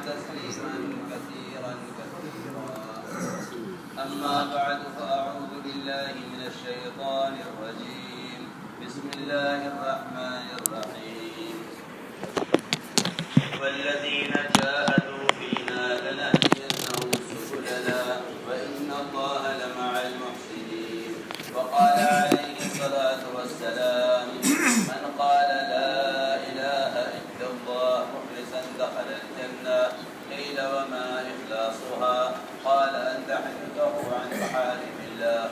تسليما كثيرا أما بعد فأعوذ بالله من الشيطان الرجيم بسم الله الرحمن الرحيم والذين جاهدوا فينا لنهدينهم سبلنا وإن الله لمع المحسنين وقال عليه الصلاة والسلام من قال لا إله إلا الله مخلصا دخل الجنة قيل وما إخلاصها قال أن تحدثه عن محارم الله.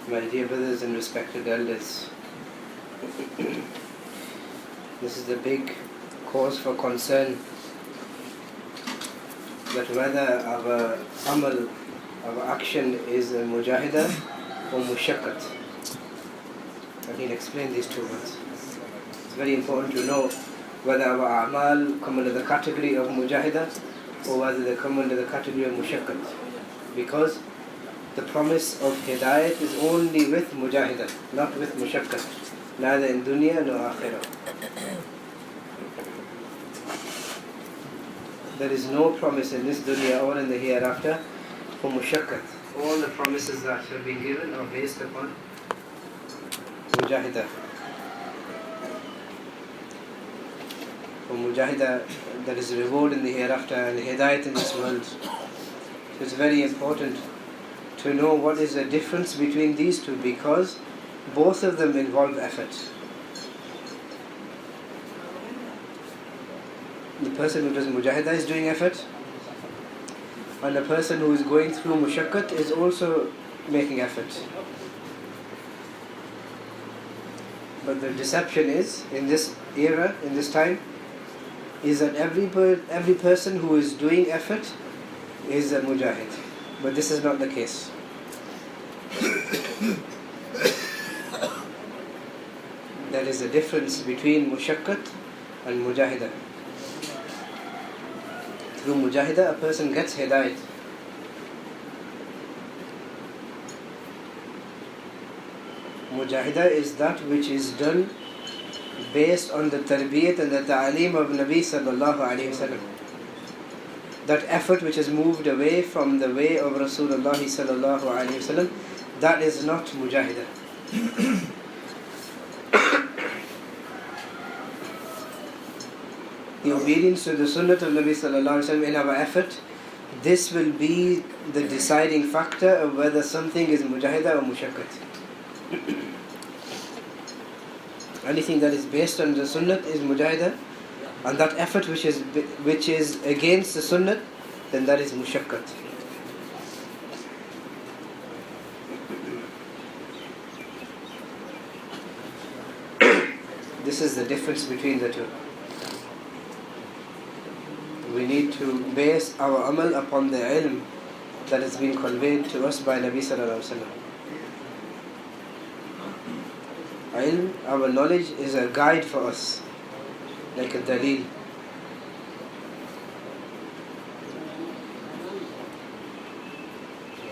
My dear brothers and respected elders, this is a big cause for concern, that whether our amal, our action is a mujahida or mushakkat. I can explain these two words. It's very important to know whether our a'mal come under the category of mujahida or whether they come under the category of mushakkat. Because the promise of hidayat is only with mujahida, not with mushakkat, neither in dunya nor akhirah. There is no promise in this dunya or in the hereafter for mushakkat. All the promises that have been given are based upon mujahida. For mujahida, there is reward in the hereafter and hidayat in this world. So it's very important to know what is the difference between these two, because both of them involve effort. The person who does mujahida is doing effort, and the person who is going through mushakkat is also making effort. But the deception is, in this era, in this time, is that every person who is doing effort is a mujahid. But this is not the case. There is a difference between mushakkat and mujahida. Through mujahida, a person gets hidayat. Mujahida is that which is done based on the tarbiyat and the ta'aleem of Nabi sallallahu alayhi wa sallam. That effort which has moved away from the way of Rasulullah sallallahu alayhi wa sallam, that is not mujahida. The obedience to the sunnah of Nabi sallallahu alayhi wa sallam in our effort, this will be the deciding factor of whether something is mujahida or mushakkat. Anything that is based on the sunnah is mujahida, and that effort which is against the sunnah, then that is mushakkat. This is the difference between the two. We need to base our amal upon the ilm that has been conveyed to us by Nabi sallallahu alaihi wasallam. Ilm, our knowledge, is a guide for us, like a dalil.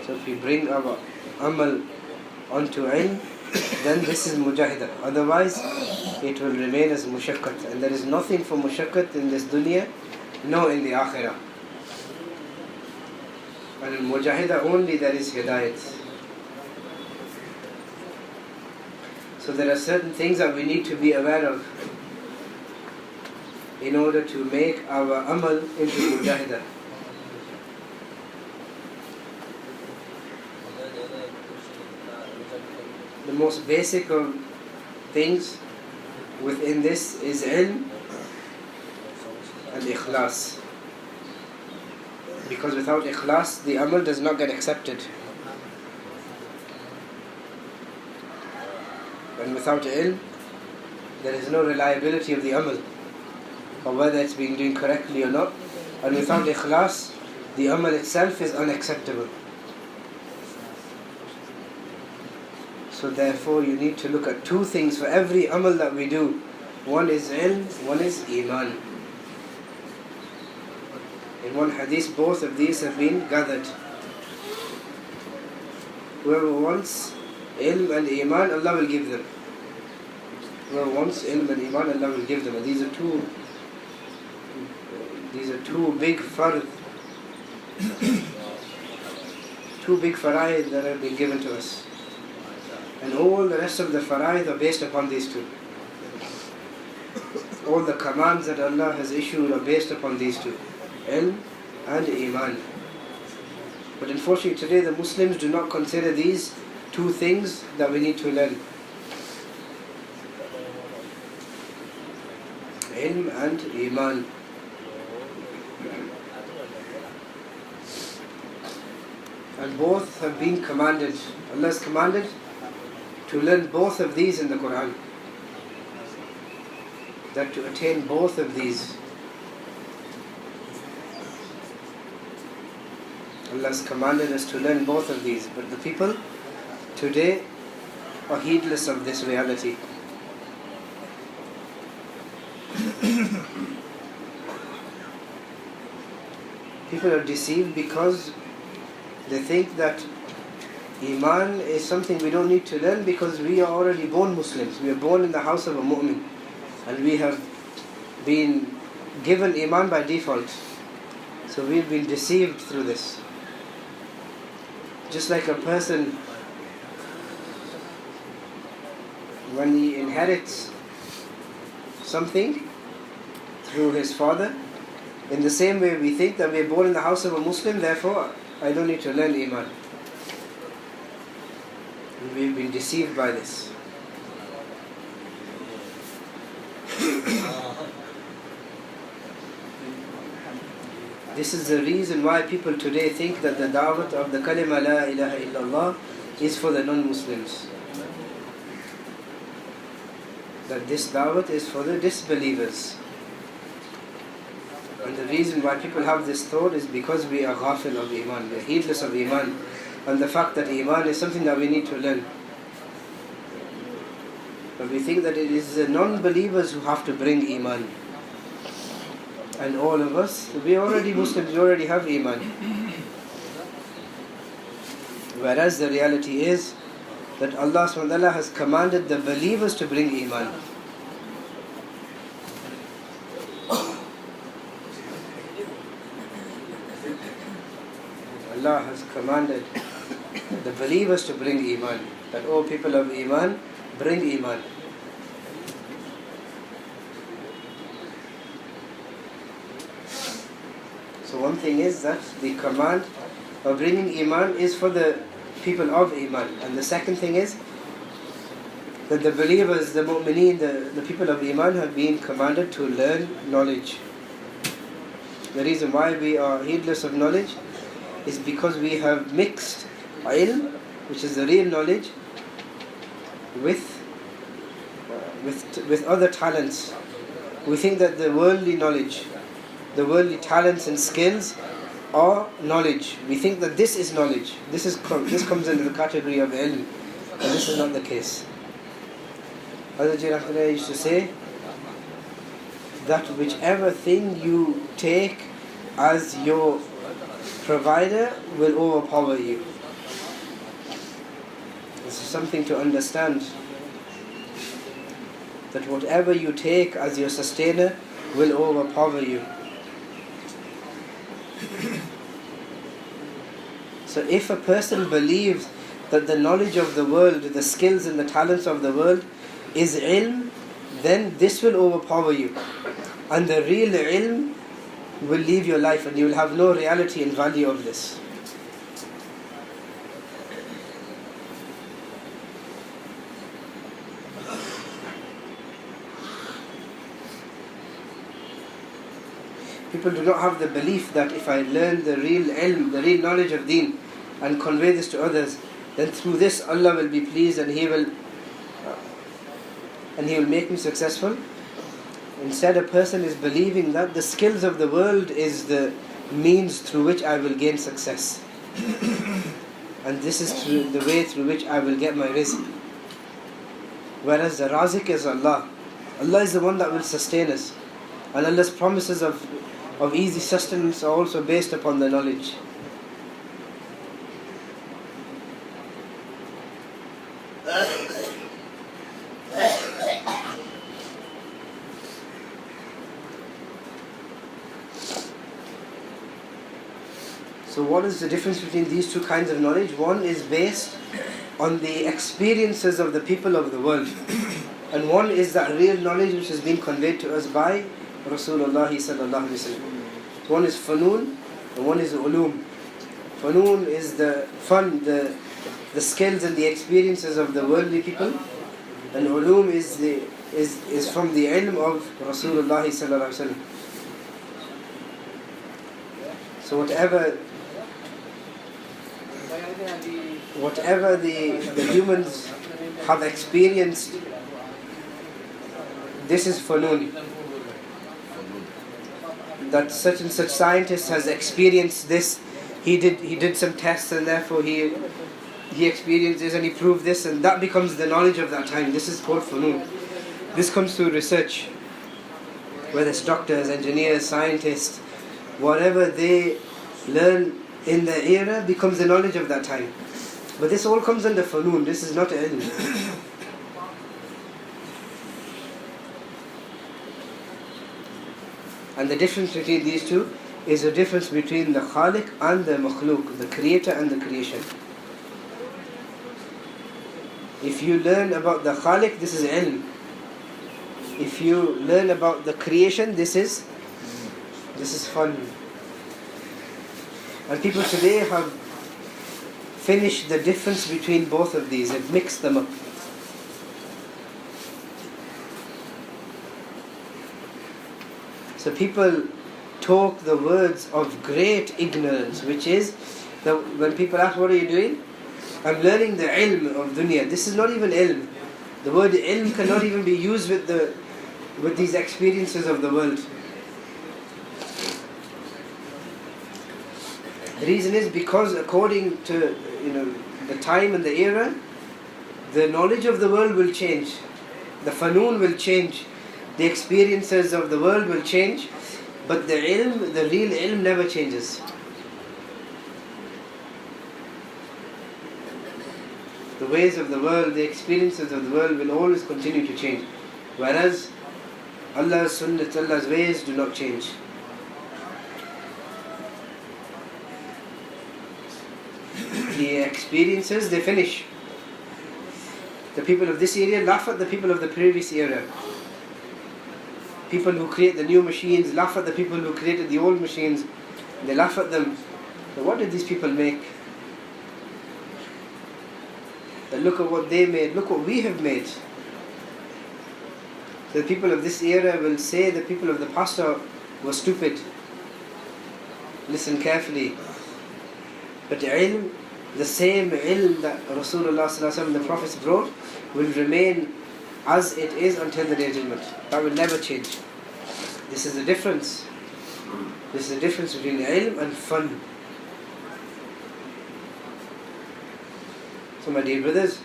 So if we bring our amal onto ilm, then this is mujahida. Otherwise, it will remain as mushakkat. And there is nothing for mushakkat in this dunya, nor in the akhirah. And in mujahida only there is hidayat. So there are certain things that we need to be aware of in order to make our amal into mujahida. The most basic of things within this is ilm and ikhlas. Because without ikhlas, the amal does not get accepted. And without ilm, there is no reliability of the amal, or whether it's being done correctly or not. And without ikhlas, the amal itself is unacceptable. So therefore you need to look at two things for every amal that we do. One is ilm, one is iman. In one hadith, both of these have been gathered. Whoever wants ilm and iman, Allah will give them. Whoever wants ilm and iman, Allah will give them. And these are two big fard, two big faraid that have been given to us. And all the rest of the faraid are based upon these two. All the commands that Allah has issued are based upon these two, ilm and iman. But unfortunately today the Muslims do not consider these two things that we need to learn. Ilm and iman. And both have been commanded. Allah has commanded to learn both of these in the Quran. That to attain both of these, Allah has commanded us to learn both of these. But the people today are heedless of this reality. People are deceived because they think that iman is something we don't need to learn because we are already born Muslims. We are born in the house of a mu'min. And we have been given iman by default. So we've been deceived through this. Just like a person, when he inherits something through his father, in the same way we think that we are born in the house of a Muslim, therefore I don't need to learn iman. And we've been deceived by this. This is the reason why people today think that the da'wat of the kalima la ilaha illallah is for the non-Muslims. That this da'wat is for the disbelievers. And the reason why people have this thought is because we are ghafil of iman, we are heedless of iman, and the fact that iman is something that we need to learn. But we think that it is the non-believers who have to bring iman. And all of us, we are already Muslims, we already have iman. Whereas the reality is that Allah SWT has commanded the believers to bring iman. Allah has commanded the believers to bring iman. That all people of iman, bring iman. So one thing is that the command of bringing iman is for the people of iman. And the second thing is that the believers, the mu'mineen, the people of iman have been commanded to learn knowledge. The reason why we are heedless of knowledge is because we have mixed ilm, which is the real knowledge, with other talents. We think that the worldly knowledge, the worldly talents and skills are knowledge. We think that this is knowledge. This comes under the category of ilm, and this is not the case. Hazrat Ji used to say that whichever thing you take as your provider will overpower you. This is something to understand, that whatever you take as your sustainer will overpower you. So if a person believes that the knowledge of the world, the skills and the talents of the world is ilm, then this will overpower you. And the real ilm will leave your life and you will have no reality and value of this. People do not have the belief that if I learn the real ilm, the real knowledge of deen, and convey this to others, then through this Allah will be pleased and He will make me successful. Instead, a person is believing that the skills of the world is the means through which I will gain success. And this is the way through which I will get my rizq. Whereas the razik is Allah. Allah is the one that will sustain us. And Allah's promises of easy sustenance are also based upon the knowledge. So what is the difference between these two kinds of knowledge? One is based on the experiences of the people of the world, and one is that real knowledge which has been conveyed to us by Rasulullah sallallahu alaihi wasallam. So one is fanun and one is ulum. Fanun is the fun, the skills and the experiences of the worldly people, and ulum is from the ilm of Rasulullah sallallahu alaihi wasallam. So whatever the humans have experienced, this is fanun. That such and such scientist has experienced this. He did some tests and therefore he experienced this and he proved this, and that becomes the knowledge of that time. This is called fanun. This comes through research, whether it's doctors, engineers, scientists, whatever they learn in the era becomes the knowledge of that time. But this all comes under fanun. This is not ilm. And the difference between these two is the difference between the Khaliq and the Makhluk, the creator and the creation. If you learn about the Khaliq, this is ilm. If you learn about the creation, this is fun. And people today have finished the difference between both of these and mixed them up. So people talk the words of great ignorance, which is that when people ask, what are you doing? I'm learning the ilm of dunya. This is not even ilm. The word ilm cannot even be used with these experiences of the world. The reason is because according to the time and the era, the knowledge of the world will change. The fanun will change. The experiences of the world will change, but the ilm, the real ilm, never changes. The ways of the world, the experiences of the world will always continue to change, whereas Allah's sunnah, Allah's ways do not change. The experiences, they finish. The people of this area laugh at the people of the previous era. People who create the new machines laugh at the people who created the old machines. They laugh at them. So what did these people make? Then look at what they made. Look what we have made. So the people of this era will say the people of the past were stupid. Listen carefully. But ilm, the same ilm that Rasulullah sallallahu alaihi wasallam, the prophets brought, will remain as it is until the day of judgment. That will never change. This is the difference. This is the difference between ilm and fun. So my dear brothers,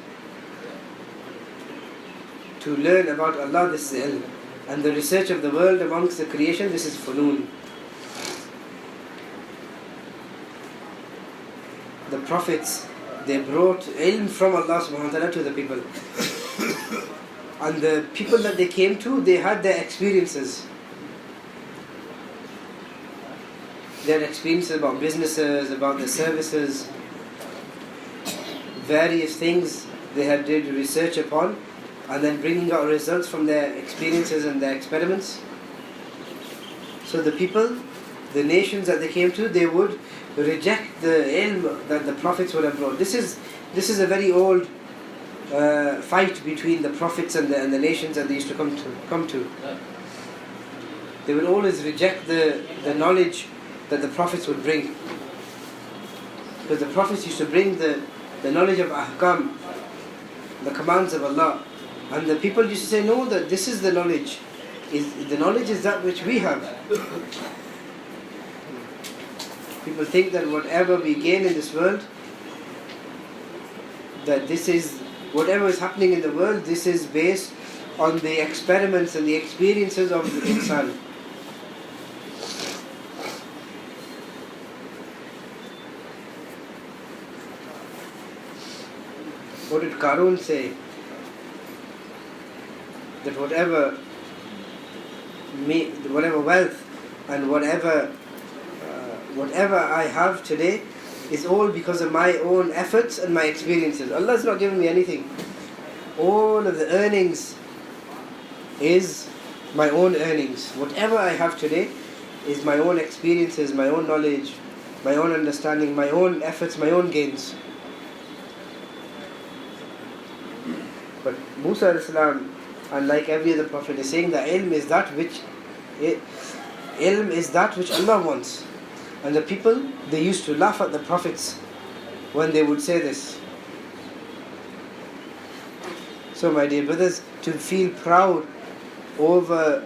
to learn about Allah, this is ilm. And the research of the world amongst the creation, this is funun. The prophets, they brought ilm from Allah subhanahu wa ta'ala to the people. And the people that they came to, they had their experiences. They had experiences about businesses, about the services, various things they had did research upon, and then bringing out results from their experiences and their experiments. So the people, the nations that they came to, they would reject the ilm that the prophets would have brought. This is a very old fight between the prophets and the nations that they used to come to. They would always reject the knowledge that the prophets would bring, because the prophets used to bring the knowledge of ahkam, the commands of Allah, and the people used to say, no, that this is the knowledge. The knowledge is that which we have. People think that whatever we gain in this world, that this is whatever is happening in the world, this is based on the experiments and the experiences of the insan. What did Qarun say? that whatever wealth and whatever I have today is all because of my own efforts and my experiences. Allah has not given me anything. All of the earnings is my own earnings. Whatever I have today is my own experiences, my own knowledge, my own understanding, my own efforts, my own gains. But Musa as-salam, unlike every other prophet, is saying that ilm is that which Allah wants. And the people, they used to laugh at the prophets when they would say this. So my dear brothers, to feel proud over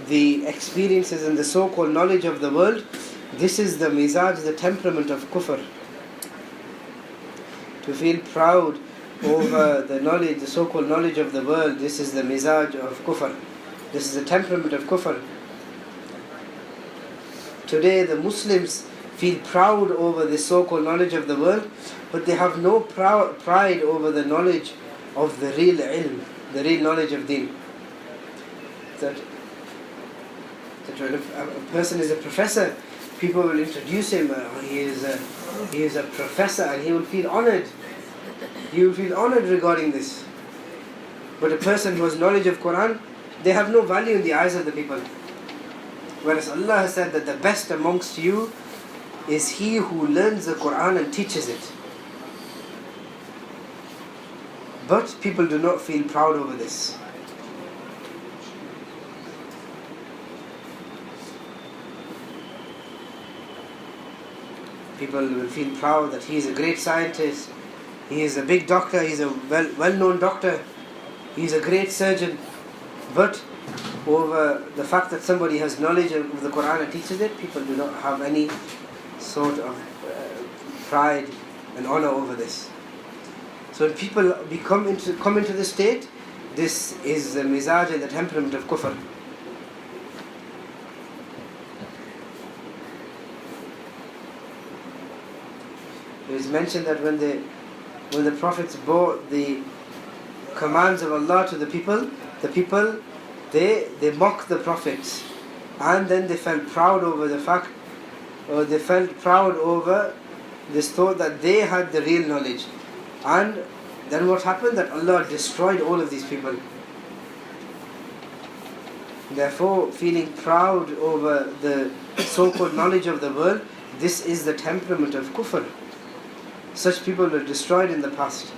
the experiences and the so-called knowledge of the world, this is the mizaj, the temperament of kufr. To feel proud over the knowledge, the so-called knowledge of the world, this is the mizaj of kufr. This is the temperament of kufr. Today the Muslims feel proud over the so-called knowledge of the world, but they have no pride over the knowledge of the real ilm, the real knowledge of deen. That when a person is a professor, people will introduce him, he is a professor, and he will feel honored. He will feel honored regarding this. But a person who has knowledge of Quran, they have no value in the eyes of the people. Whereas Allah has said that the best amongst you is he who learns the Quran and teaches it. But people do not feel proud over this. People will feel proud that he is a great scientist, he is a big doctor, he is a well-known doctor, he is a great surgeon. But over the fact that somebody has knowledge of the Quran and teaches it, people do not have any sort of pride and honor over this. So when people come into this state, this is the mizaj and the temperament of kufr. It is mentioned that when the prophets brought the commands of Allah to the people they mocked the prophets, and then they felt proud over the fact, or they felt proud over this thought that they had the real knowledge. And then what happened? That Allah destroyed all of these people. Therefore, feeling proud over the so-called knowledge of the world, this is the temperament of kufr. Such people were destroyed in the past.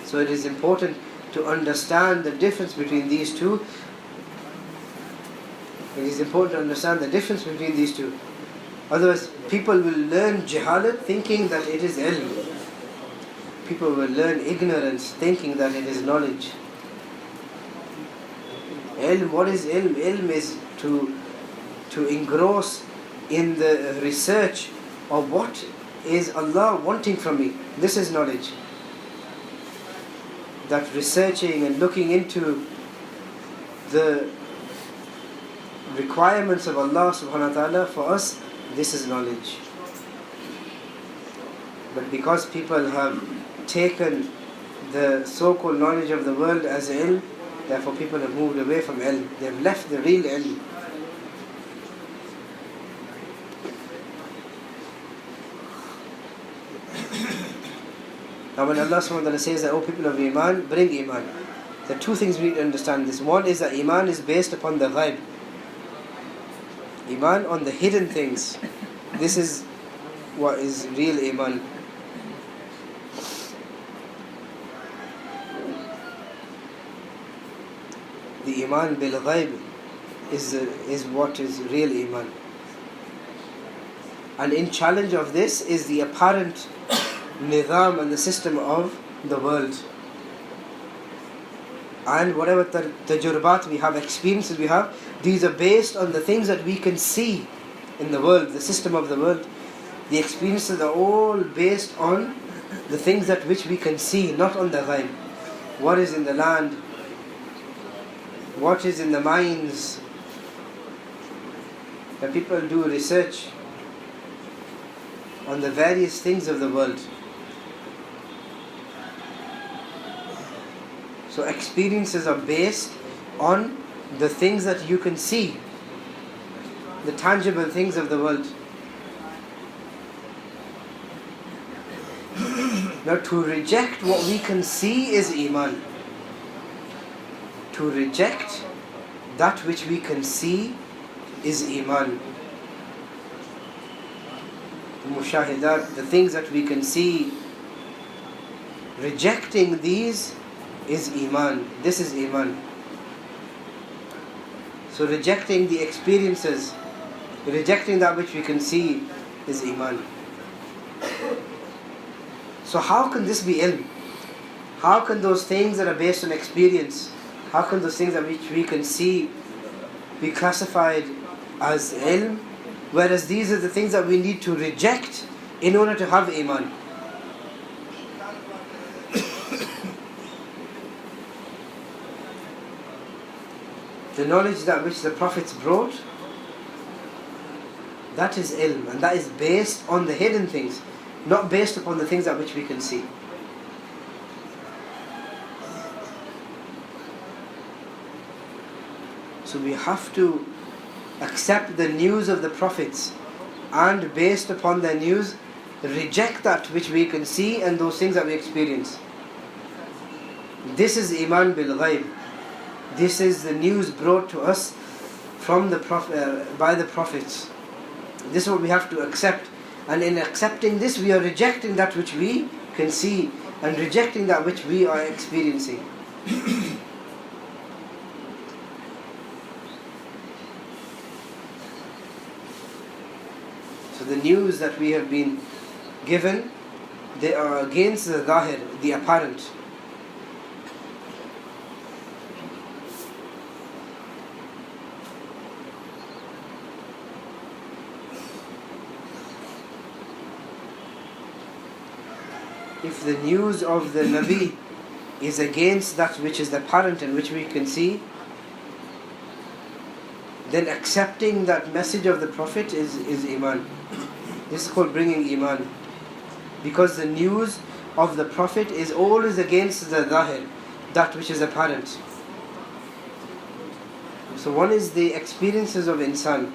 So it is important to understand the difference between these two. It is important to understand the difference between these two. Otherwise, people will learn jahalat thinking that it is ilm. People will learn ignorance thinking that it is knowledge. Ilm, what is ilm? Ilm is to engross in the research of what is Allah wanting from me. This is knowledge. That researching and looking into the requirements of Allah subhanahu wa ta'ala for us, this is knowledge. But because people have taken the so-called knowledge of the world as ilm, therefore people have moved away from ilm. They have left the real ilm. Now when Allah subhanahu wa ta'ala says that, O people of Iman, bring Iman, there are two things we need to understand this. One is that Iman is based upon the ghaib. Iman on the hidden things. This is what is real Iman. The Iman bil ghaib is what is real Iman. And in challenge of this is the apparent nizam and the system of the world. And whatever tajurbat we have, experiences we have, these are based on the things that we can see in the world, the system of the world. The experiences are all based on the things that which we can see, not on the ghaib. What is in the land, what is in the minds. The people do research on the various things of the world. So experiences are based on the things that you can see, the tangible things of the world. Now to reject what we can see is Iman. To reject that which we can see is Iman. The mushahidat, the things that we can see, rejecting these is Iman. This is Iman. So rejecting the experiences, rejecting that which we can see is Iman. So how can this be ilm? How can those things that are based on experience, how can those things that which we can see be classified as ilm, whereas these are the things that we need to reject in order to have Iman? The knowledge that which the Prophets brought, that is ilm, and that is based on the hidden things, not based upon the things that which we can see. So we have to accept the news of the Prophets, and based upon their news, reject that which we can see and those things that we experience. This is Iman bil Ghaib. This is the news brought to us from the by the Prophets. This is what we have to accept. And in accepting this, we are rejecting that which we can see and rejecting that which we are experiencing. So the news that we have been given, they are against the zahir, the apparent. If the news of the Nabi is against that which is apparent and which we can see, then accepting that message of the Prophet is Iman. This is called bringing Iman. Because the news of the Prophet is always against the zahir, that which is apparent. So one is the experiences of insan.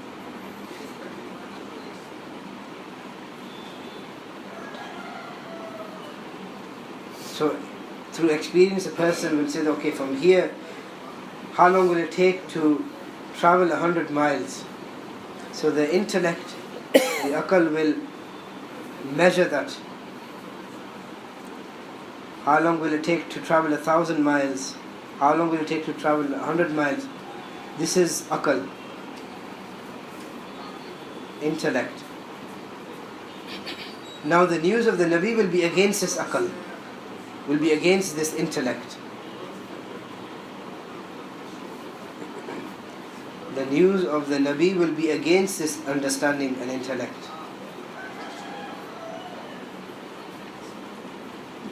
So through experience a person will say, okay, from here, how long will it take to travel 100 miles? So the intellect, the akal will measure that. How long will it take to travel 1,000 miles? How long will it take to travel 100 miles? This is akal, intellect. Now the news of the Nabi will be against this akal, will be against this intellect. The news of the Nabi will be against this understanding and intellect.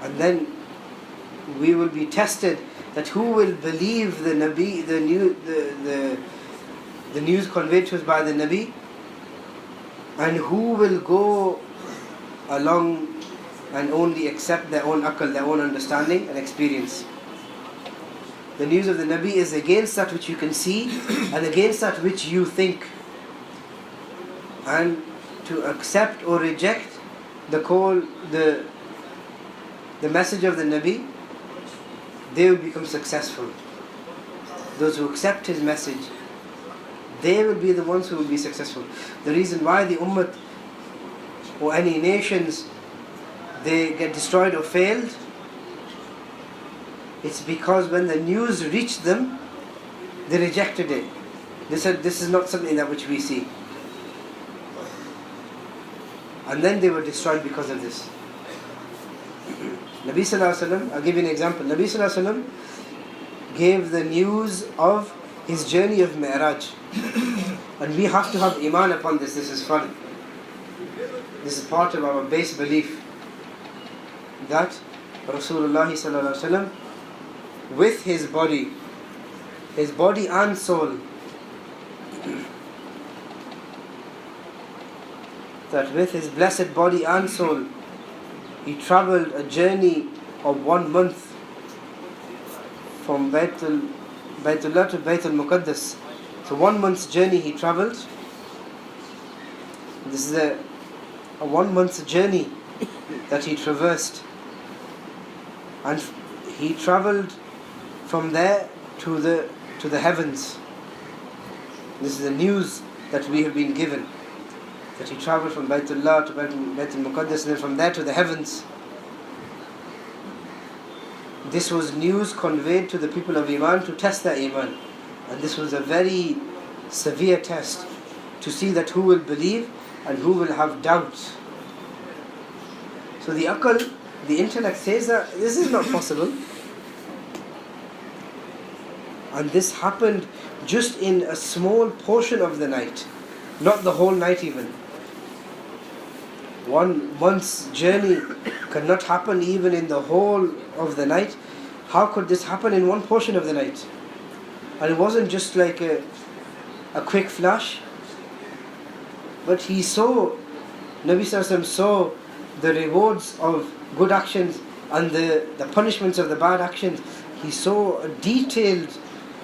And then we will be tested that who will believe the Nabi, the news conveyed to us by the Nabi, and who will go along and only accept their own akal, their own understanding and experience. The news of the Nabi is against that which you can see and against that which you think. And to accept or reject the call, the message of the Nabi, they will become successful. Those who accept his message, they will be the ones who will be successful. The reason why the ummah or any nations, they get destroyed or failed, it's because when the news reached them, they rejected it. They said, this is not something that which we see. And then they were destroyed because of this. Nabi Sallallahu Alaihi Wasallam, I'll give you an example. Nabi Sallallahu Alaihi Wasallam gave the news of his journey of Mi'raj. And we have to have iman upon this. This is fun. This is part of our base belief that Rasulullah Sallallahu Alaihi Wasallam, with his body and soul, that with his blessed body and soul, he travelled a journey of 1 month from Baytullah to Baytul Muqaddas. So 1 month's journey he travelled. This is a 1 month's journey that he traversed. And he travelled from there to the heavens. This is the news that we have been given. That he travelled from Baytullah to Baytul Muqaddas and then from there to the heavens. This was news conveyed to the people of Iman to test their Iman. And this was a very severe test to see that who will believe and who will have doubt. So the aql, the intellect says that this is not possible. And this happened just in a small portion of the night, not the whole night even. 1 month's journey cannot happen even in the whole of the night. How could this happen in one portion of the night? And it wasn't just like a quick flash, but he saw, Nabi Sallallahu Alaihi Wasallam saw the rewards of good actions and the punishments of the bad actions. He saw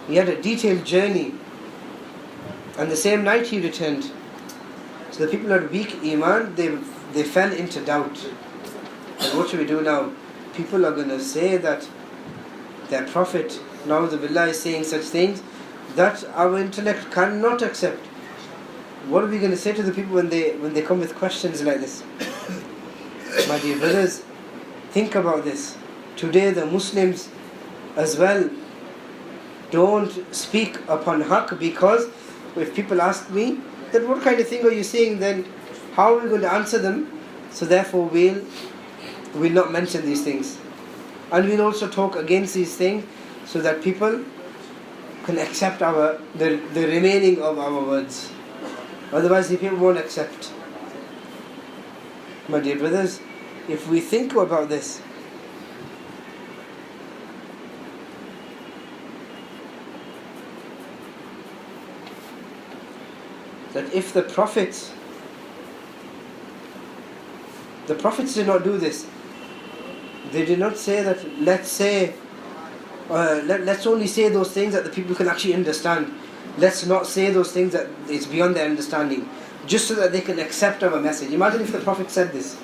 he had a detailed journey, and the same night he returned. So the people who had weak Iman, they fell into doubt. And what should we do now? People are going to say that their Prophet, Na'udhu Billah, is saying such things that our intellect cannot accept. What are we going to say to the people when they come with questions like this? My dear brothers, think about this. Today the Muslims as well don't speak upon haqq, because if people ask me, then what kind of thing are you saying, then how are we going to answer them? So therefore we'll not mention these things. And we'll also talk against these things so that people can accept the remaining of our words. Otherwise the people won't accept. My dear brothers, if we think about this, that if the prophets did not do this, they did not say that let's only say those things that the people can actually understand. Let's not say those things that it's beyond their understanding, just so that they can accept our message. Imagine if the Prophet said this.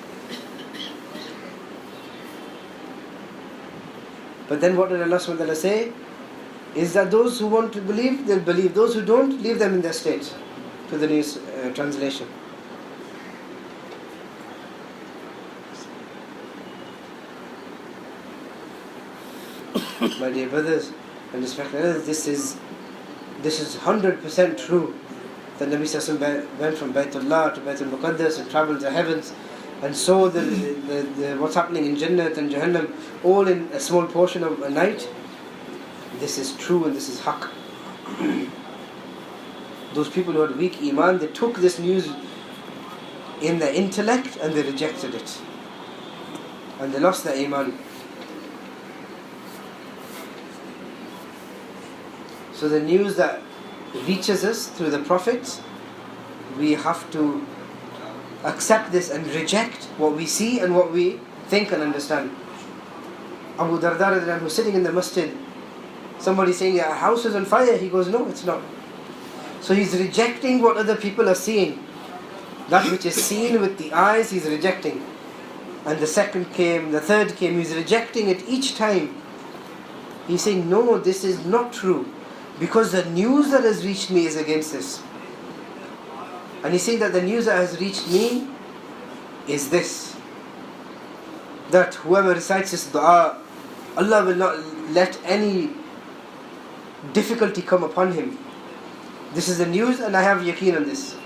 But then what did Allah subhanahu wa ta'ala say? Is that those who want to believe, they'll believe. Those who don't, leave them in their state. To the new translation. My dear brothers and respected elders, this is 100% true that Nabi Sallallahu Alaihi Wasallam went from Baytullah to Baytul Muqaddas and travelled to heavens and saw the what's happening in Jannat and Jahannam all in a small portion of a night. This is true and this is haqq. Those people who had weak Iman, they took this news in their intellect and they rejected it. And they lost their Iman. So the news that reaches us through the prophets, we have to accept this and reject what we see and what we think and understand. Abu Darda who's sitting in the masjid, somebody saying, "Our house is on fire." He goes, "No, it's not." So he's rejecting what other people are seeing. That which is seen with the eyes, he's rejecting. And the second came, the third came, he's rejecting it each time. He's saying, "No, this is not true, because the news that has reached me is against this." And he's saying that the news that has reached me is this, that whoever recites this dua, Allah will not let any difficulty come upon him. This is the news and I have yaqeen on this.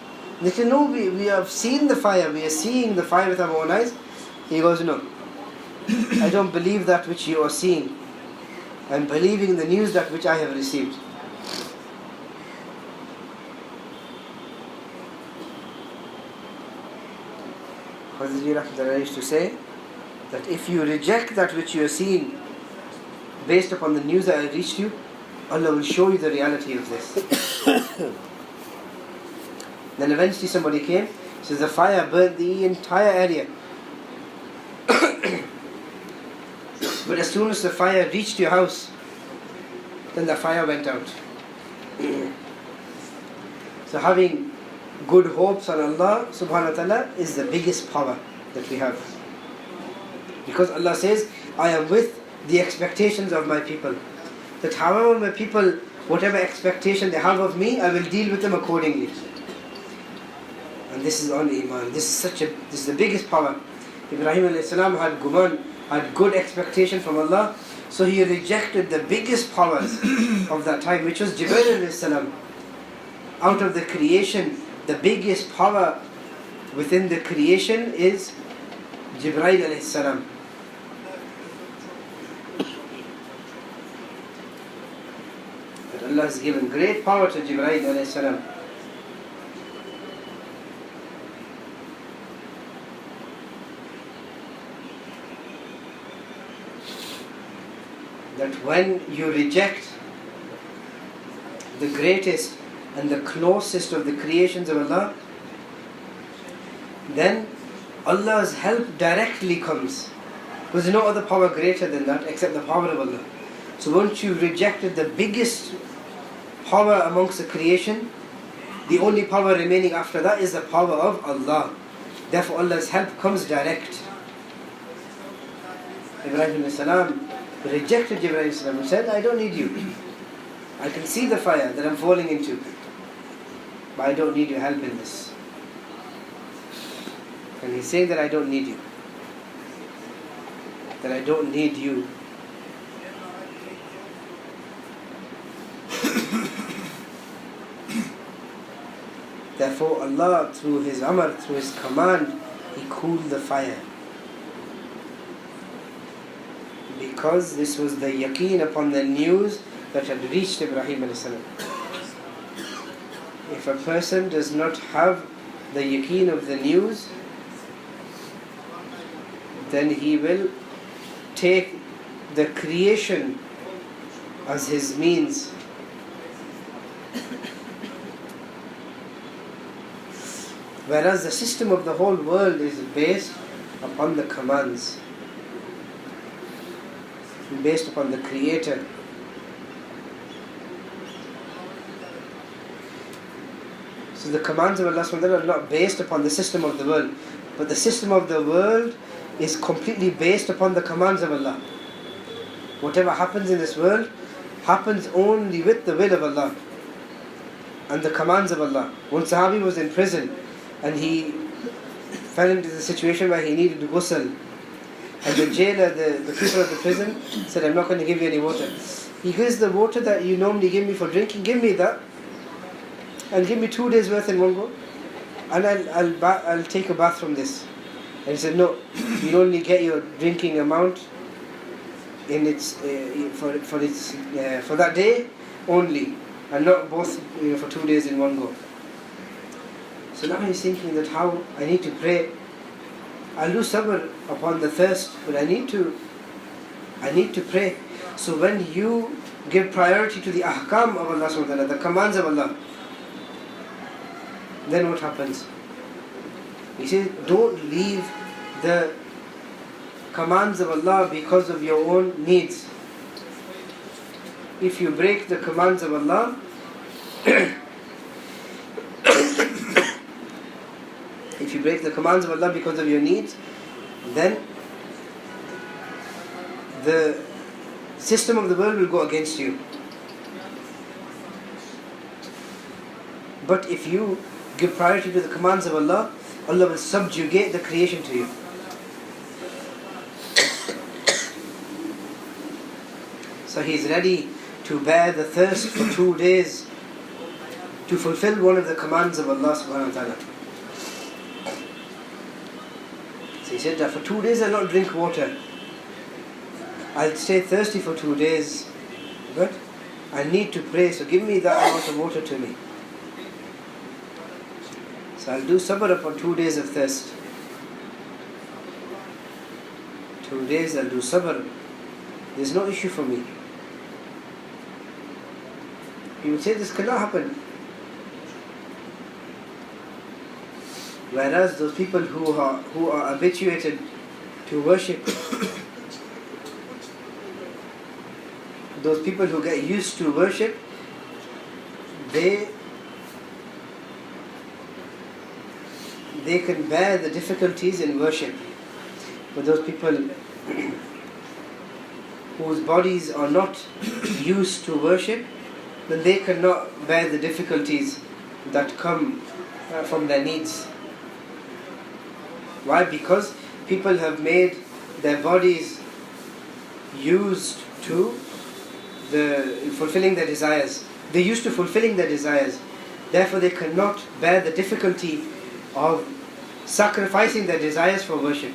They say, "No, we have seen the fire, we are seeing the fire with our own eyes." He goes, "No, I don't believe that which you are seeing. I am believing the news that which I have received." Hazrat Ji Rahmatullah used to say that if you reject that which you are seeing based upon the news that has reached you, Allah will show you the reality of this. Then eventually somebody came, says the fire burnt the entire area. But as soon as the fire reached your house, then the fire went out. So having good hopes on Allah subhanahu wa ta'ala is the biggest power that we have. Because Allah says, I am with the expectations of my people. That however my people, whatever expectation they have of me, I will deal with them accordingly. And this is on Iman. This is the biggest power. Ibrahim alayhi salam had guman, had good expectation from Allah, so he rejected the biggest powers of that time, which was Jibreel alayhi salam. Out of the creation, the biggest power within the creation is Jibreel alayhi salam. But Allah has given great power to Jibreel alayhi salam. That when you reject the greatest and the closest of the creations of Allah, then Allah's help directly comes. Because there's no other power greater than that except the power of Allah. So once you rejected the biggest power amongst the creation, the only power remaining after that is the power of Allah. Therefore Allah's help comes direct. Ibrahim alayhi salam rejected Jibreel alayhi salam and said, I don't need you. I can see the fire that I'm falling into, but I don't need your help in this. And he's saying that I don't need you. That I don't need you. Therefore Allah, through His amr, through His command, He cooled the fire. Because this was the yaqeen upon the news that had reached Ibrahim alayhi salam. If a person does not have the yaqeen of the news, then he will take the creation as his means. Whereas the system of the whole world is based upon the commands, based upon the Creator. So the commands of Allah subhanahu wa ta'ala are not based upon the system of the world, but the system of the world is completely based upon the commands of Allah. Whatever happens in this world happens only with the will of Allah and the commands of Allah. One Sahabi was in prison and he fell into the situation where he needed ghusl. And the jailer, the keeper of the prison, said, I'm not going to give you any water. He gives the water that you normally give me for drinking, give me that. And give me 2 days worth in one go. And I'll take a bath from this. And he said, no, you only get your drinking amount in its for that day only. And not both for 2 days in one go. So now he's thinking that how I need to pray. I'll do sabr upon the thirst, but I need to pray. So when you give priority to the ahkam of Allah subhanahu wa ta'ala, the commands of Allah, then what happens? He says, don't leave the commands of Allah because of your own needs. If you break the commands of Allah, if you break the commands of Allah because of your needs, then the system of the world will go against you. But if you give priority to the commands of Allah, Allah will subjugate the creation to you. So he is ready to bear the thirst for 2 days to fulfill one of the commands of Allah subhanahu wa ta'ala. So he said that for 2 days I'll not drink water. I'll stay thirsty for 2 days, but I need to pray, so give me that amount of water to me. So I'll do sabr upon 2 days of thirst. 2 days I'll do sabr. There's no issue for me. He would say this cannot happen. Whereas those people who are habituated to worship, those people who get used to worship, they can bear the difficulties in worship. But those people whose bodies are not used to worship, then they cannot bear the difficulties that come from their needs. Why? Because people have made their bodies used to fulfilling their desires. They're used to fulfilling their desires. Therefore they cannot bear the difficulty of sacrificing their desires for worship.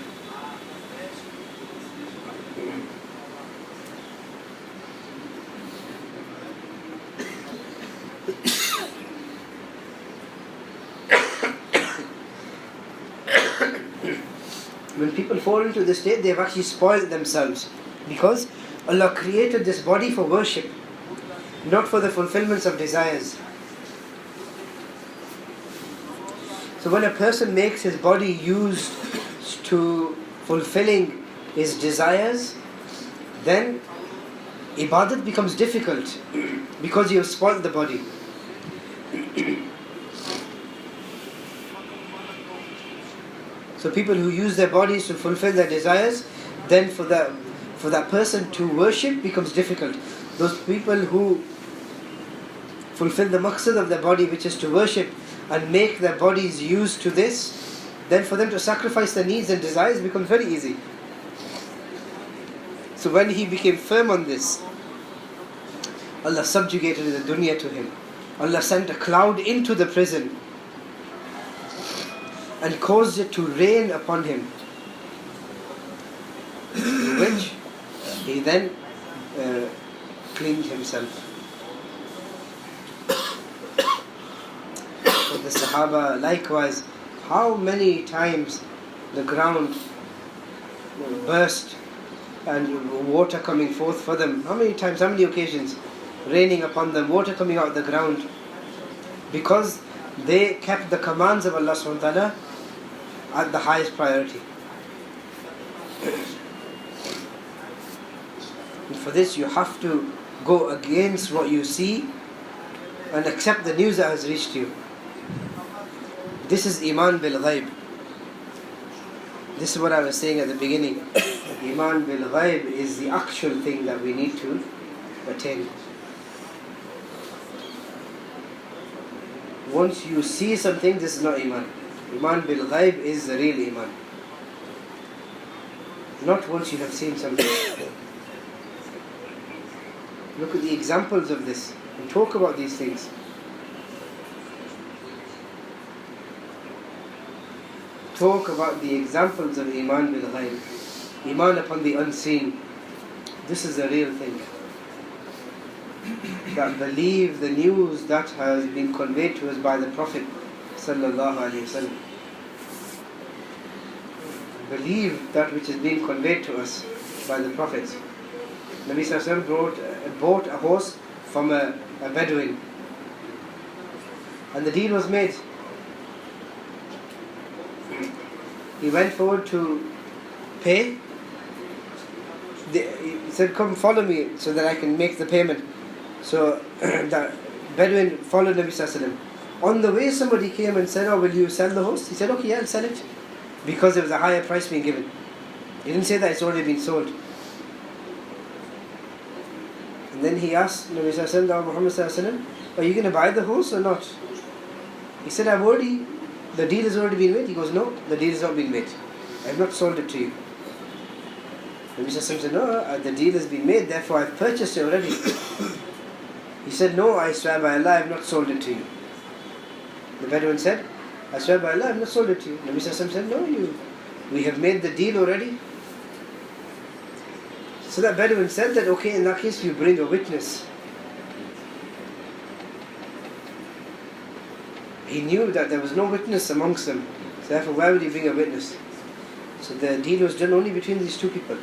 When people fall into this state, they have actually spoiled themselves, because Allah created this body for worship, not for the fulfillments of desires. So when a person makes his body used to fulfilling his desires, then ibadat becomes difficult, because you have spoiled the body. So people who use their bodies to fulfill their desires, then for that person to worship becomes difficult. Those people who fulfill the maqsad of their body, which is to worship, and make their bodies used to this, then for them to sacrifice their needs and desires becomes very easy. So when he became firm on this, Allah subjugated the dunya to him. Allah sent a cloud into the prison and caused it to rain upon him, which he then cleaned himself. For the Sahaba, likewise, how many times the ground burst and water coming forth for them, how many times, how many occasions, raining upon them, water coming out of the ground, because they kept the commands of Allah subhanahu wa ta'ala at the highest priority. And for this you have to go against what you see and accept the news that has reached you. This is Iman bil Ghaib. This is what I was saying at the beginning. Iman bil Ghaib is the actual thing that we need to attain. Once you see something, this is not Iman. Iman bil Ghaib is the real Iman. Not once you have seen something. Look at the examples of this and talk about these things. Talk about the examples of Iman bil Ghaib. Iman upon the unseen. This is the real thing. That believe the news that has been conveyed to us by the Prophet sallallahu alaihi wasallam. Believe that which is being conveyed to us by the Prophets. Nabi sallallahu alaihi wasallam bought a horse from a Bedouin, and the deal was made. He went forward to pay. He said, "Come, follow me so that I can make the payment." So the Bedouin followed Nabi sallallahu alaihi wasallam. On the way, somebody came and said, "Oh, will you sell the horse?" He said, "Okay, yeah, I'll sell it," because there was a higher price being given. He didn't say that it's already been sold. And then he asked Nabi sallallahu alaihi wasallam, Muhammad sallallahu alaihi wasallam, "Are you going to buy the horse or not?" He said, "The deal has already been made." He goes, "No, the deal has not been made. I have not sold it to you." Nabi sallallahu alaihi wasallam said, "No, the deal has been made, therefore I've purchased it already." He said, "No, I swear by Allah, I have not sold it to you." The Bedouin said, "I swear by Allah, I have not sold it to you." Nabi sallallahu alaihi wasallam said, "No, we have made the deal already." So that Bedouin said that, "Okay, in that case you bring a witness." He knew that there was no witness amongst them, so therefore why would he bring a witness? So the deal was done only between these two people.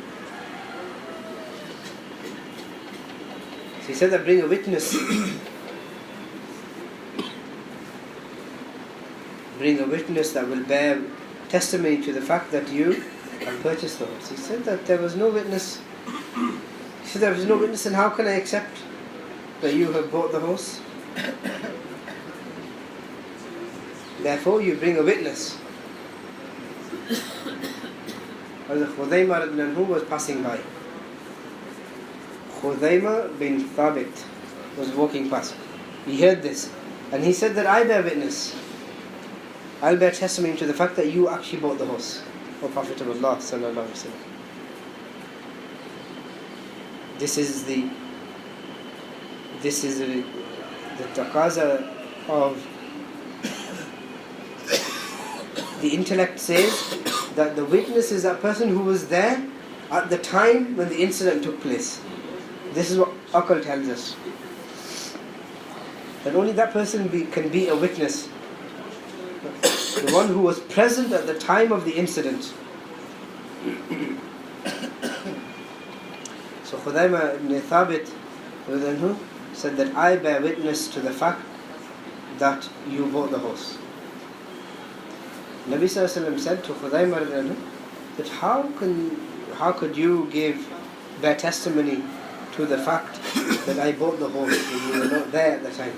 So he said that bring a witness. Bring a witness that will bear testimony to the fact that you have purchased the horse. He said that there was no witness. He He said, there is no witness, and how can I accept that you have bought the horse? Therefore, you bring a witness. Khudaymah radiallahu anhu was passing by. Khudaymah bin Thabit was walking past. He heard this, and he said that I bear witness. I'll bear testimony to the fact that you actually bought the horse, O Prophet of Allah sallallahu alaihi wasallam. This is the taqaza of the intellect says that the witness is that person who was there at the time when the incident took place. This is what Aql tells us. That only that person can be a witness. The one who was present at the time of the incident. So Khudaymah ibn Thabit said that I bear witness to the fact that you bought the horse. Nabi sallallahu alaihi wasallam said to Khudaymah that how could you bear testimony to the fact that I bought the horse when you were not there at the time?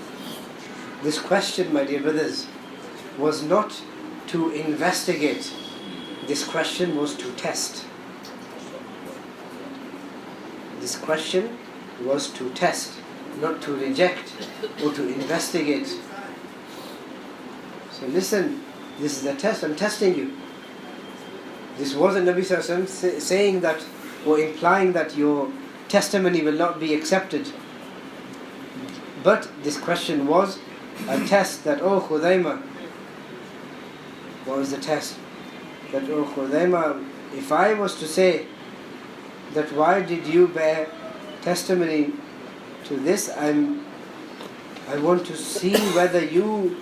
This question, my dear brothers, was not to investigate. This question was to test. This question was to test, not to reject or to investigate. So listen, this is a test, I'm testing you. This wasn't Nabi Sallallahu Alaihi Wasallam saying that or implying that your testimony will not be accepted. But this question was a test that, oh Khudaymah, what was the test? That, oh Khudaymah, if I was to say that why did you bear testimony to this, I want to see whether you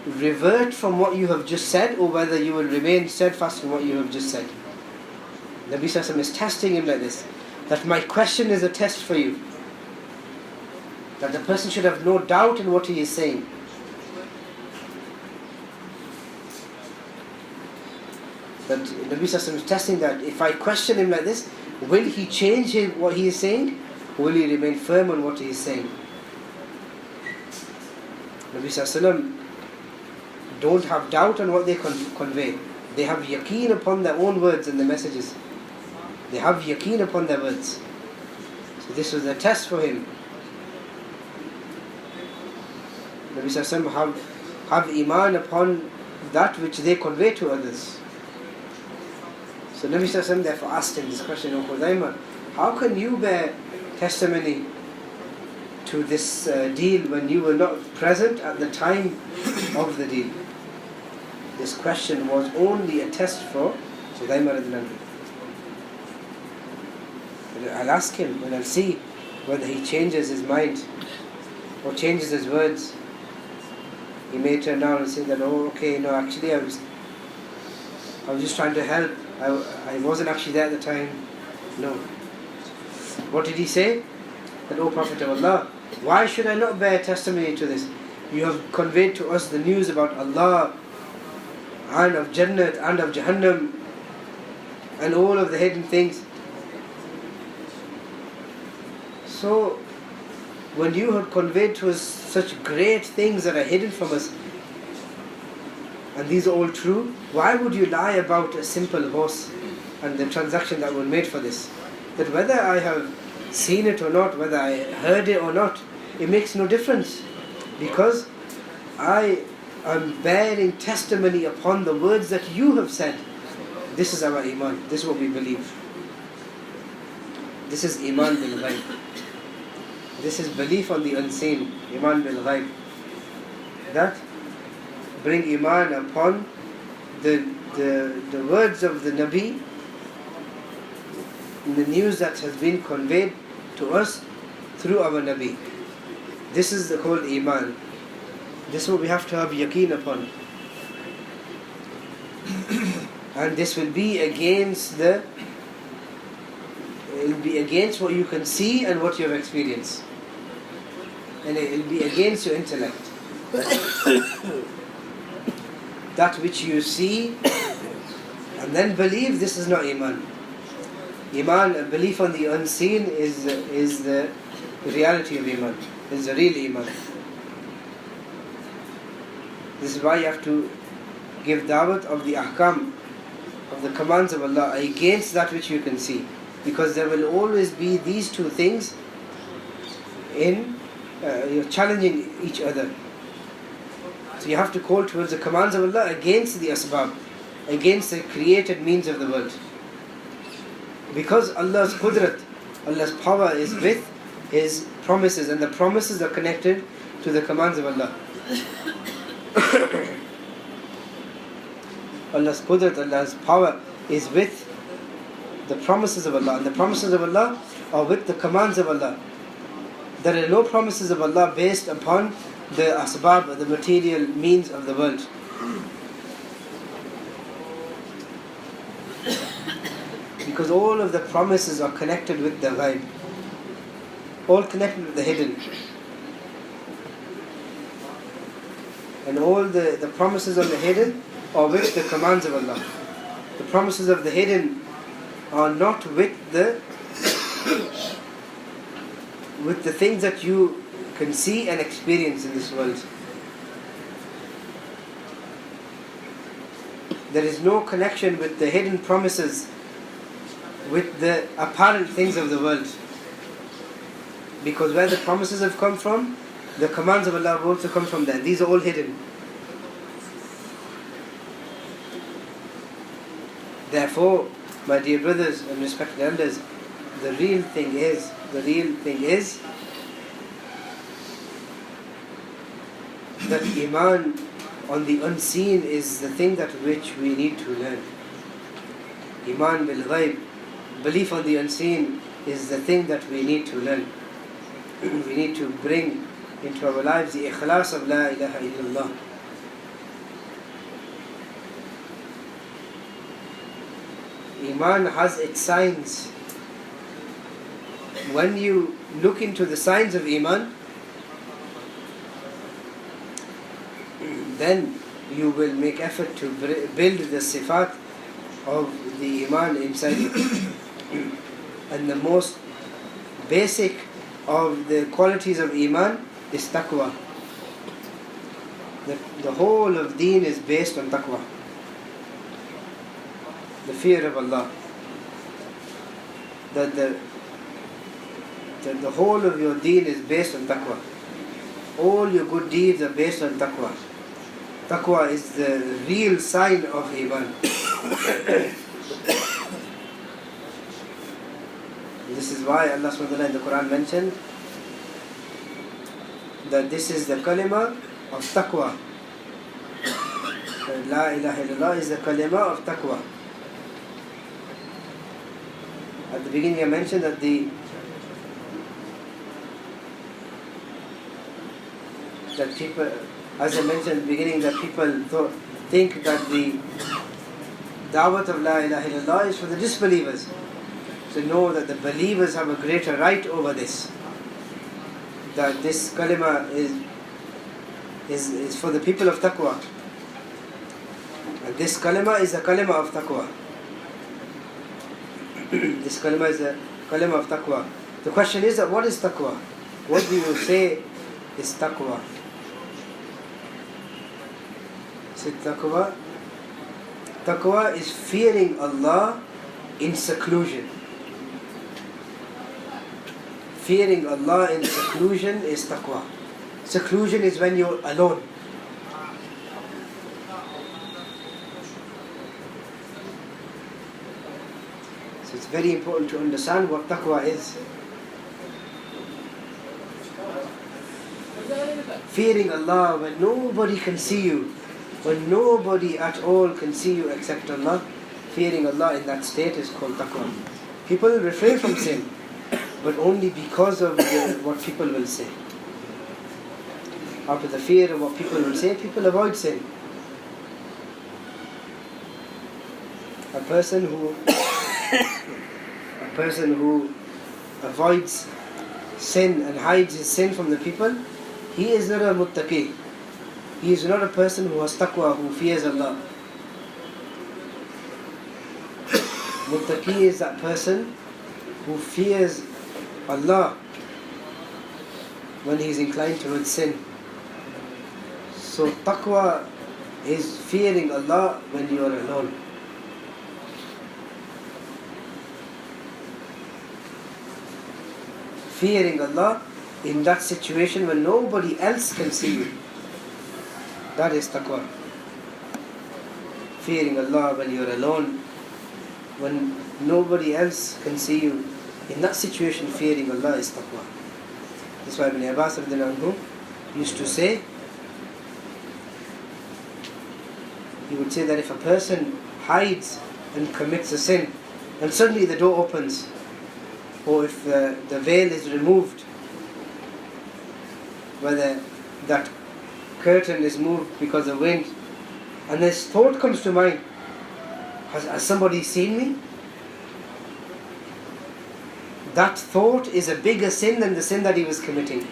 revert from what you have just said or whether you will remain steadfast in what you have just said. Nabi Sallallahu Alaihi Wasallam is testing him like this, that my question is a test for you, that the person should have no doubt in what he is saying. That Nabi Sallallahu Alaihi Wasallam is testing that if I question him like this, will he change what he is saying, or will he remain firm on what he is saying? Nabi Sallallahu Alaihi Wasallam don't have doubt on what they convey. They have yaqeen upon their own words and the messages. They have yaqeen upon their words. So this was a test for him. Nabi Sallallahu Alaihi Wasallam have iman upon that which they convey to others. So Nabi Sallallahu Alaihi Wasallam therefore asked him this question, O Khudaymah, how can you bear testimony to this deal when you were not present at the time of the deal? This question was only a test for Khudaymah radiallahu anhu. I'll ask him and I'll see whether he changes his mind or changes his words. He may turn around and say that, oh okay, no, actually I was just trying to help. I wasn't actually there at the time. No. What did he say? That, O Prophet of Allah, why should I not bear testimony to this? You have conveyed to us the news about Allah and of Jannat and of Jahannam and all of the hidden things. So, when you have conveyed to us such great things that are hidden from us, and these are all true, why would you lie about a simple horse and the transaction that was made for this? That whether I have seen it or not, whether I heard it or not, it makes no difference, because I am bearing testimony upon the words that you have said. This is our iman. This is what we believe. This is iman bil ghaib. This is belief on the unseen. Iman bil ghaib. That bring iman upon the words of the Nabi, the news that has been conveyed to us through our Nabi. This is the whole iman. This is what we have to have yaqeen upon. And this will be against it will be against what you can see and what you have experienced. And it will be against your intellect. That which you see and then believe, this is not iman. Iman, a belief on the unseen, is the reality of Iman, is the real Iman. This is why you have to give da'wat of the ahkam, of the commands of Allah, against that which you can see. Because there will always be these two things in challenging each other. So you have to call towards the commands of Allah against the asbab, against the created means of the world. Because Allah's qudrat, Allah's power is with His promises, and the promises are connected to the commands of Allah. Allah's qudrat, Allah's power is with the promises of Allah, and the promises of Allah are with the commands of Allah. There are no promises of Allah based upon the asbab, the material means of the world. Because all of the promises are connected with the ghaib, all connected with the hidden. And all the promises on the hidden are with the commands of Allah. The promises of the hidden are not with the things that you can see and experience in this world. There is no connection with the hidden promises with the apparent things of the world. Because where the promises have come from, the commands of Allah have also come from there. These are all hidden. Therefore, my dear brothers and respected elders, the real thing is that Iman on the unseen is the thing that which we need to learn. Iman bil ghaib, belief on the unseen, is the thing that we need to learn. We need to bring into our lives the ikhlas of La ilaha illallah. Iman has its signs. When you look into the signs of Iman, then you will make effort to build the sifat of the Iman inside you. And the most basic of the qualities of Iman is taqwa. The whole of deen is based on taqwa, the fear of Allah. The whole of your deen is based on taqwa. All your good deeds are based on taqwa. Taqwa is the real sign of Iman. This is why Allah SWT in the Quran mentioned that this is the kalima of taqwa. La ilaha illallah is the kalima of taqwa. At the beginning I mentioned that people, as I mentioned at the beginning, that people think that the da'wat of La ilaha illallah is for the disbelievers. So know that the believers have a greater right over this. That this kalima is for the people of taqwa. And this kalima is a kalima of taqwa. This kalima is a kalima of taqwa. The question is that what is taqwa? What do you say is taqwa? Is taqwa? Taqwa is fearing Allah in seclusion. Fearing Allah in seclusion is taqwa. Seclusion is when you're alone. So it's very important to understand what taqwa is. Fearing Allah when nobody can see you, when nobody at all can see you except Allah, fearing Allah in that state is called taqwa. People refrain from sin, but only because of what people will say. Out of the fear of what people will say, people avoid sin. A person who avoids sin and hides his sin from the people, he is not a muttaqi. He is not a person who has taqwa, who fears Allah. Muttaqi is that person who fears Allah when he is inclined towards sin. So taqwa is fearing Allah when you are alone. Fearing Allah in that situation when nobody else can see you. That is taqwa. Fearing Allah when you are alone, when nobody else can see you. In that situation, fearing Allah is taqwa. That's why Ibn Abbas used to say, he would say that if a person hides and commits a sin, and suddenly the door opens, or if the veil is removed, whether that curtain is moved because of wind, and this thought comes to mind, has somebody seen me? That thought is a bigger sin than the sin that he was committing.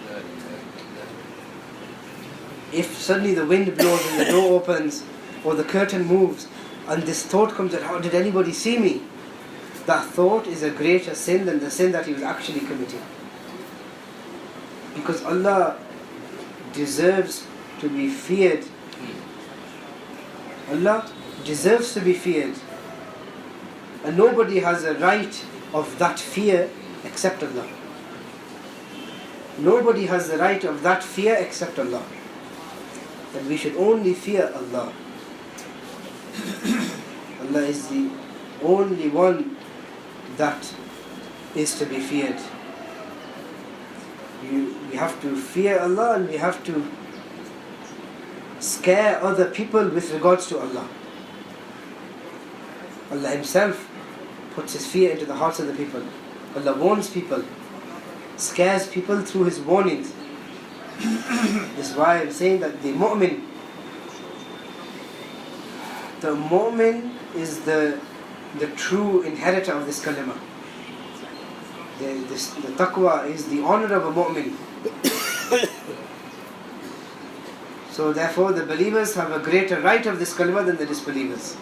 If suddenly the wind blows and the door opens, or the curtain moves, and this thought comes that, how did anybody see me? That thought is a greater sin than the sin that he was actually committing. Because Allah deserves to be feared. Allah deserves to be feared. And nobody has a right of that fear except Allah. Nobody has the right of that fear except Allah. And we should only fear Allah. Allah is the only one that is to be feared. We have to fear Allah, and we have to scare other people with regards to Allah. Allah Himself puts His fear into the hearts of the people. Allah warns people, scares people through His warnings. This is why I'm saying that the mu'min is the true inheritor of this kalima. The taqwa is the honor of a mu'min. So therefore the believers have a greater right of this kalima than the disbelievers.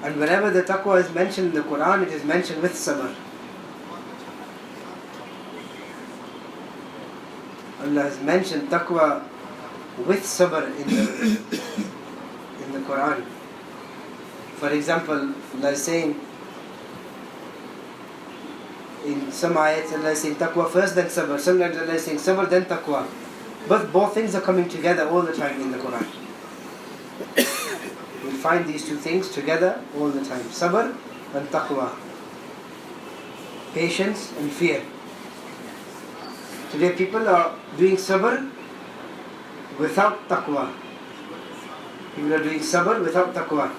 And whenever the taqwa is mentioned in the Quran, it is mentioned with sabr. Allah has mentioned taqwa with sabr in the Quran. For example, Allah is saying in some ayats, Allah is saying taqwa first, then sabr. Sometimes Allah is saying sabr, then taqwa. But both things are coming together all the time in the Quran. You'll find these two things together all the time. Sabr and taqwa. Patience and fear. Today people are doing sabr without taqwa. People are doing sabr without taqwa.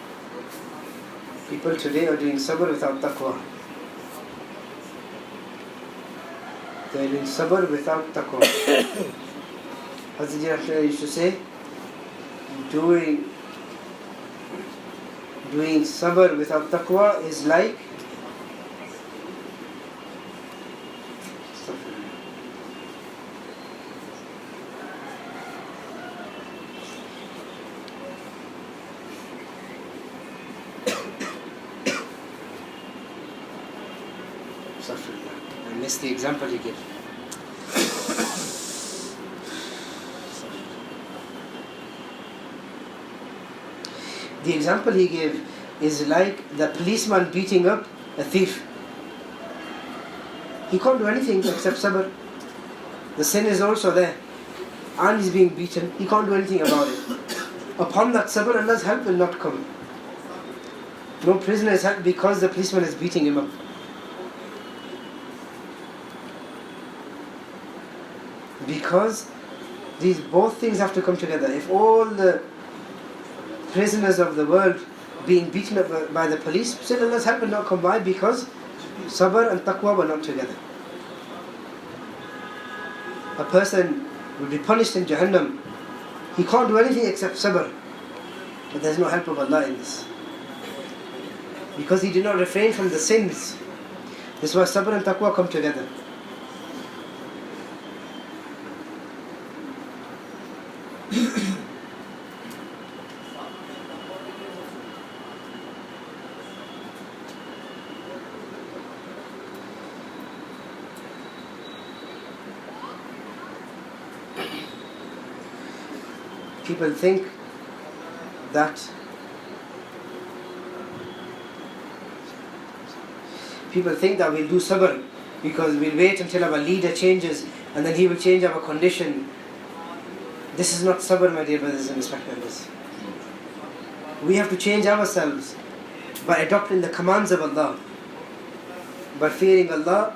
People today are doing sabr without taqwa. They are doing sabr without taqwa. Hazrat Ji used to say, doing sabr without taqwa is like I missed the example he gave. The example he gave is like the policeman beating up a thief. He can't do anything except sabr. The sin is also there, and he's being beaten. He can't do anything about it. Upon that sabr, Allah's help will not come. No prisoner is helped because the policeman is beating him up. Because these both things have to come together. If all the prisoners of the world being beaten up by the police, still Allah's help will not come by because sabr and taqwa were not together. A person will be punished in Jahannam. He can't do anything except sabr. But there's no help of Allah in this. Because he did not refrain from the sins. This is why sabr and taqwa come together. people think that we'll do sabr because we'll wait until our leader changes and then he will change our condition. This is not sabr, my dear brothers and respected. We have to change ourselves by adopting the commands of Allah, by fearing Allah,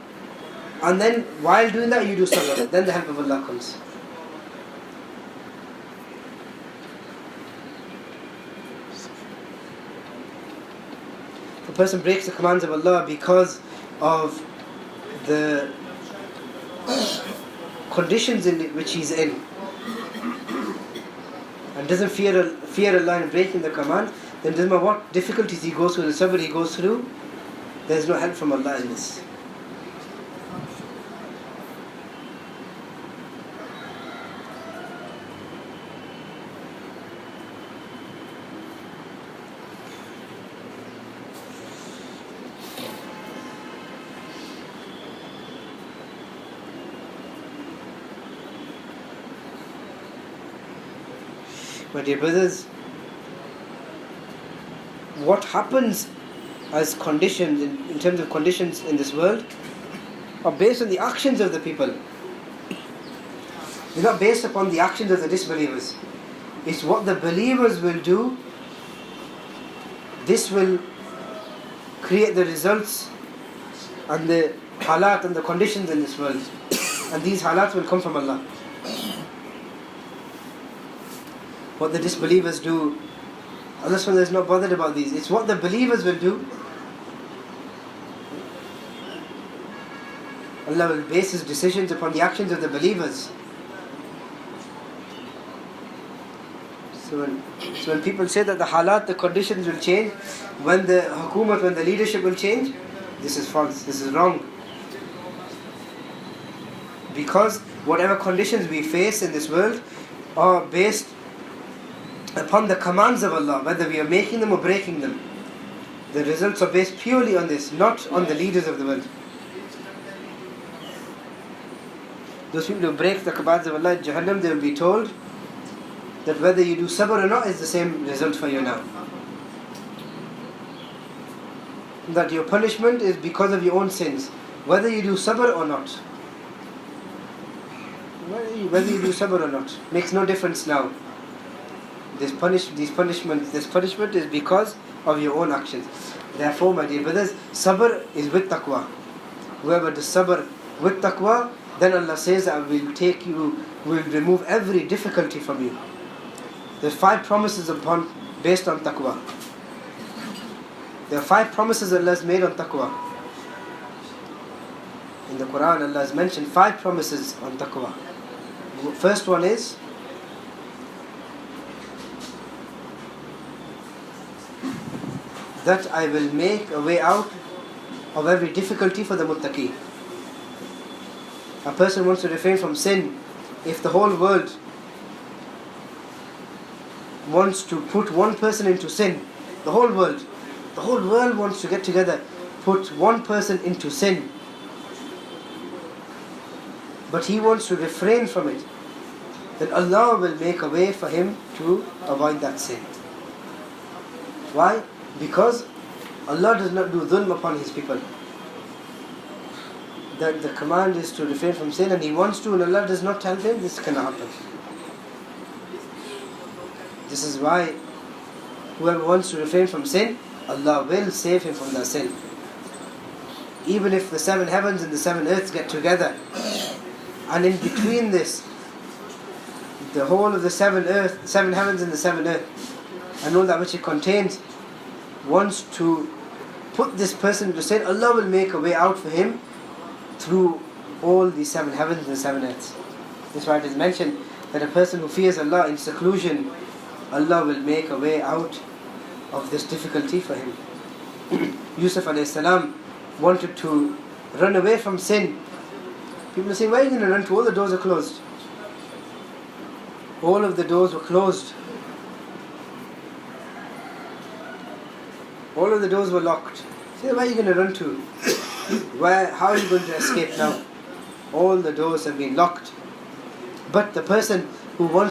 and then while doing that you do sabr, then the help of Allah comes. If a person breaks the commands of Allah because of the conditions in which he's in, and doesn't fear Allah in breaking the command, then doesn't matter what difficulties he goes through, the sabr he goes through, there is no help from Allah in this. My dear brothers, what happens as conditions, in terms of conditions in this world, are based on the actions of the people. They're not based upon the actions of the disbelievers. It's what the believers will do. This will create the results and the halat and the conditions in this world. And these halat will come from Allah. What the disbelievers do, Allah is not bothered about these. It's what the believers will do. Allah will base His decisions upon the actions of the believers. So when people say that the halat, the conditions will change, when the hukumat, when the leadership will change, this is false, this is wrong. Because whatever conditions we face in this world are based upon the commands of Allah, whether we are making them or breaking them. The results are based purely on this, not on the leaders of the world. Those people who break the commands of Allah in Jahannam, they will be told that whether you do sabr or not is the same result for you now. That your punishment is because of your own sins, whether you do sabr or not. Whether you do sabr or not makes no difference now. This punishment is because of your own actions. Therefore, my dear brothers, sabr is with taqwa. Whoever does sabr with taqwa, then Allah says that will remove every difficulty from you. There are 5 promises based on taqwa. There are 5 promises Allah has made on taqwa. In the Quran, Allah has mentioned 5 promises on taqwa. First one is that I will make a way out of every difficulty for the muttaqi. A person wants to refrain from sin. If the whole world wants to put one person into sin, the whole world wants to get together, put one person into sin, but he wants to refrain from it, then Allah will make a way for him to avoid that sin. Why? Because Allah does not do dhulm upon His people. That the command is to refrain from sin, and He wants to, and Allah does not tell him, this cannot happen. This is why whoever wants to refrain from sin, Allah will save him from that sin. Even if the 7 heavens and the 7 earths get together, and in between this, the whole of the 7 heavens and the 7 earths, and all that which it contains, wants to put this person into sin, Allah will make a way out for him through all the 7 heavens and the 7 earths. That's why it is mentioned that a person who fears Allah in seclusion, Allah will make a way out of this difficulty for him. Yusuf alayhi salam wanted to run away from sin. People say, where are you going to run to? All the doors are closed. All of the doors were closed. All of the doors were locked. Say, where are you going to run to? How are you going to escape now? All the doors have been locked. But the person who wants